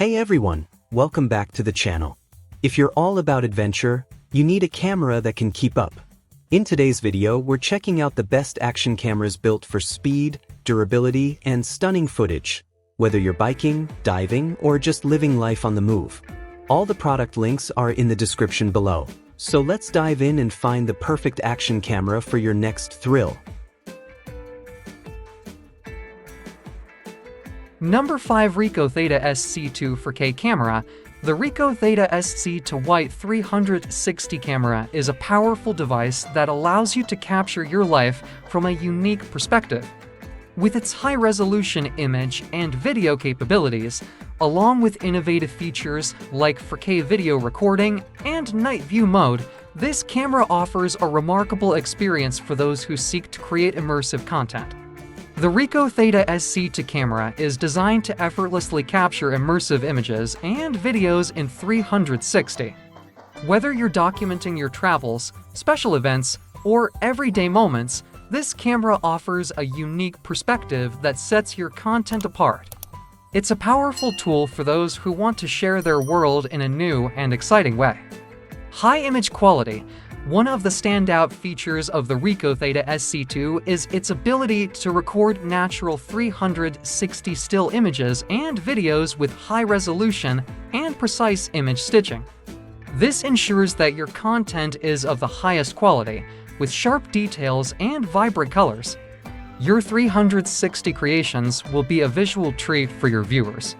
Hey everyone, welcome back to the channel. If you're all about adventure, you need a camera that can keep up. In today's video, we're checking out the best action cameras built for speed, durability, and stunning footage. Whether you're biking, diving, or just living life on the move. All the product links are in the description below. So let's dive in and find the perfect action camera for your next thrill. Number 5 Rico Theta SC2 4K camera. The Rico Theta SC2 360 camera is a powerful device that allows you to capture your life from a unique perspective. With its high-resolution image and video capabilities, along with innovative features like 4K video recording and night view mode, this camera offers a remarkable experience for those who seek to create immersive content. The Rico Theta SC2 camera is designed to effortlessly capture immersive images and videos in 360. Whether you're documenting your travels, special events, or everyday moments, this camera offers a unique perspective that sets your content apart. It's a powerful tool for those who want to share their world in a new and exciting way. High image quality. One of the standout features of the Rico Theta SC2 is its ability to record natural 360 still images and videos with high resolution and precise image stitching. This ensures that your content is of the highest quality, with sharp details and vibrant colors. Your 360 creations will be a visual treat for your viewers.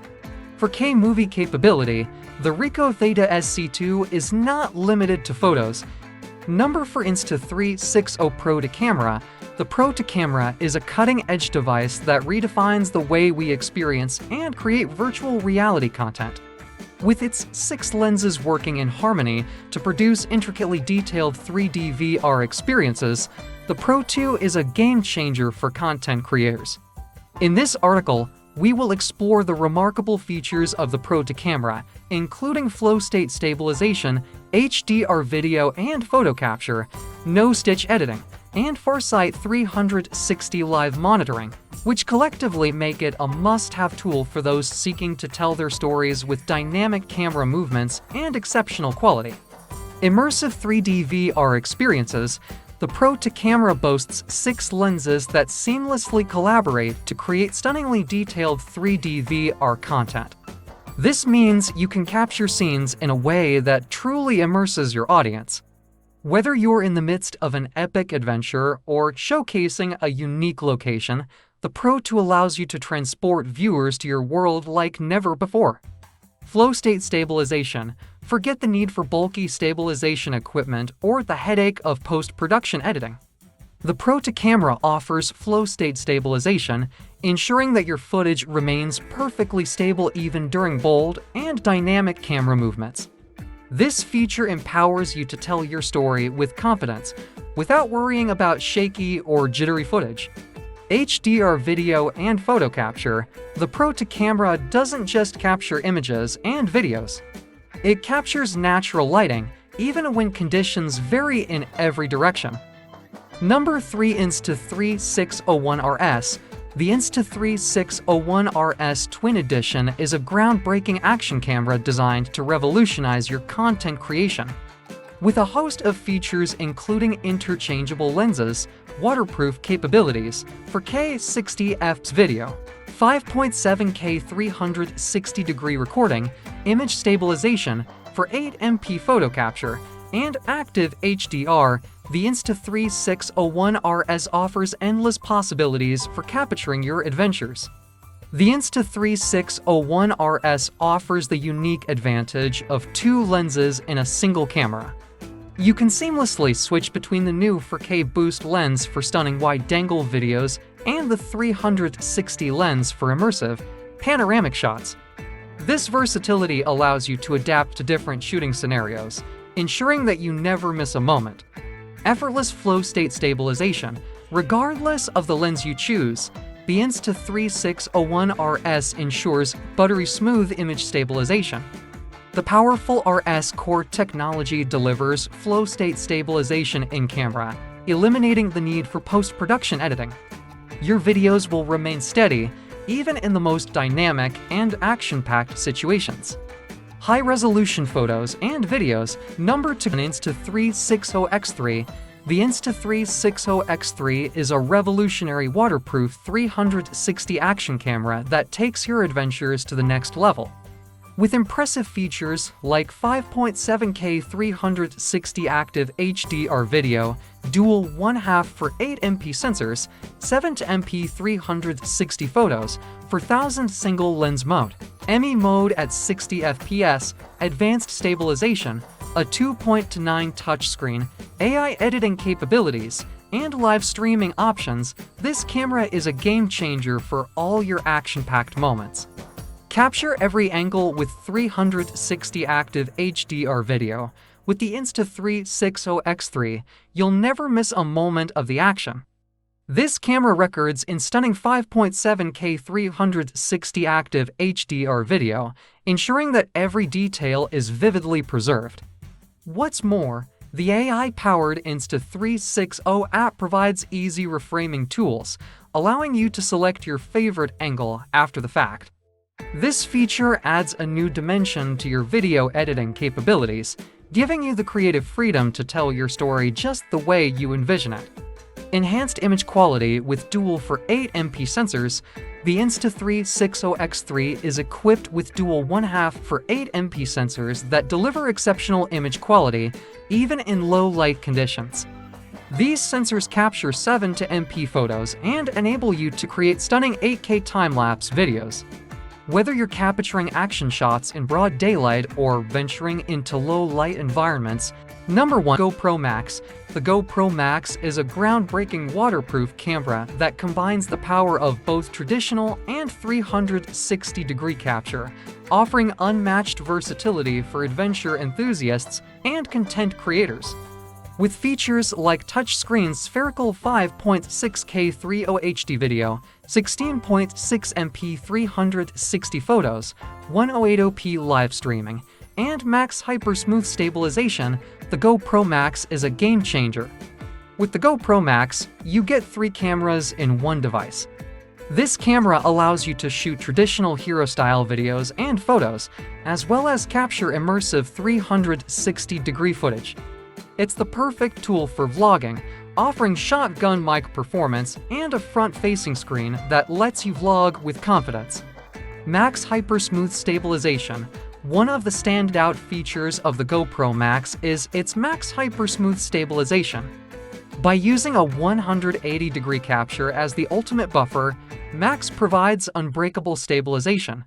For 4K movie capability, the Rico Theta SC2 is not limited to photos. Number 4 Insta360 Pro to camera. The Pro to camera is a cutting-edge device that redefines the way we experience and create virtual reality content. With its 6 lenses working in harmony to produce intricately detailed 3D VR experiences, the Pro 2 is a game-changer for content creators. In this article, we will explore the remarkable features of the Pro to camera, including flow state stabilization, HDR video and photo capture, no-stitch editing, and Farsight 360 live monitoring, which collectively make it a must-have tool for those seeking to tell their stories with dynamic camera movements and exceptional quality. Immersive 3D VR experiences. The Pro to camera boasts 6 lenses that seamlessly collaborate to create stunningly detailed 3D VR content. This means you can capture scenes in a way that truly immerses your audience. Whether you're in the midst of an epic adventure or showcasing a unique location, the Pro 2 allows you to transport viewers to your world like never before. Flow state stabilization. Forget the need for bulky stabilization equipment or the headache of post-production editing. The Pro to camera offers flow state stabilization, ensuring that your footage remains perfectly stable even during bold and dynamic camera movements. This feature empowers you to tell your story with confidence, without worrying about shaky or jittery footage. HDR video and photo capture. The Pro to camera doesn't just capture images and videos. It captures natural lighting, even when conditions vary in every direction. Number 3 Insta360 RS. The Insta360 RS Twin Edition is a groundbreaking action camera designed to revolutionize your content creation. With a host of features including interchangeable lenses, waterproof capabilities, 4K 60 fps video, 5.7K 360-degree recording, image stabilization, for 8MP photo capture, and active HDR, the Insta360 RS offers endless possibilities for capturing your adventures. The Insta360 RS offers the unique advantage of 2 lenses in a single camera. You can seamlessly switch between the new 4K boost lens for stunning wide-angle videos and the 360 lens for immersive, panoramic shots. This versatility allows you to adapt to different shooting scenarios, ensuring that you never miss a moment. Effortless flow state stabilization. Regardless of the lens you choose, the Insta360 RS ensures buttery smooth image stabilization. The powerful RS core technology delivers flow state stabilization in camera, eliminating the need for post-production editing. Your videos will remain steady, even in the most dynamic and action-packed situations. High-resolution photos and videos number 2 Insta360 X3. The Insta360 X3 is a revolutionary waterproof 360 action camera that takes your adventures to the next level. With impressive features like 5.7K 360 active HDR video, dual 1/2 for 8MP sensors, 7MP 360 photos, 4000 single lens mode, ME mode at 60 FPS, advanced stabilization, a 2.9 touchscreen, AI editing capabilities, and live streaming options, this camera is a game changer for all your action-packed moments. Capture every angle with 360 active HDR video. With the Insta360 X3, you'll never miss a moment of the action. This camera records in stunning 5.7K 360 active HDR video, ensuring that every detail is vividly preserved. What's more, the AI-powered Insta360 app provides easy reframing tools, allowing you to select your favorite angle after the fact. This feature adds a new dimension to your video editing capabilities, giving you the creative freedom to tell your story just the way you envision it. Enhanced image quality with dual for 8MP sensors, the Insta360 X3 is equipped with dual 1/2 for 8MP sensors that deliver exceptional image quality even in low light conditions. These sensors capture 7MP photos and enable you to create stunning 8K time-lapse videos. Whether you're capturing action shots in broad daylight or venturing into low-light environments, Number 1. GoPro Max. The GoPro Max is a groundbreaking waterproof camera that combines the power of both traditional and 360-degree capture, offering unmatched versatility for adventure enthusiasts and content creators. With features like touchscreen spherical 5.6K 30 HD video, 16.6MP 360 photos, 1080p live streaming, and max hyper-smooth stabilization, the GoPro Max is a game-changer. With the GoPro Max, you get 3 cameras in one device. This camera allows you to shoot traditional hero-style videos and photos, as well as capture immersive 360-degree footage. It's the perfect tool for vlogging, offering shotgun mic performance and a front-facing screen that lets you vlog with confidence. Max Hyper-Smooth Stabilization. One of the standout features of the GoPro Max is its Max Hyper-Smooth Stabilization. By using a 180-degree capture as the ultimate buffer, Max provides unbreakable stabilization.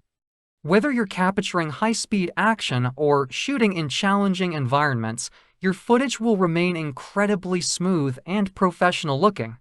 Whether you're capturing high-speed action or shooting in challenging environments, your footage will remain incredibly smooth and professional-looking.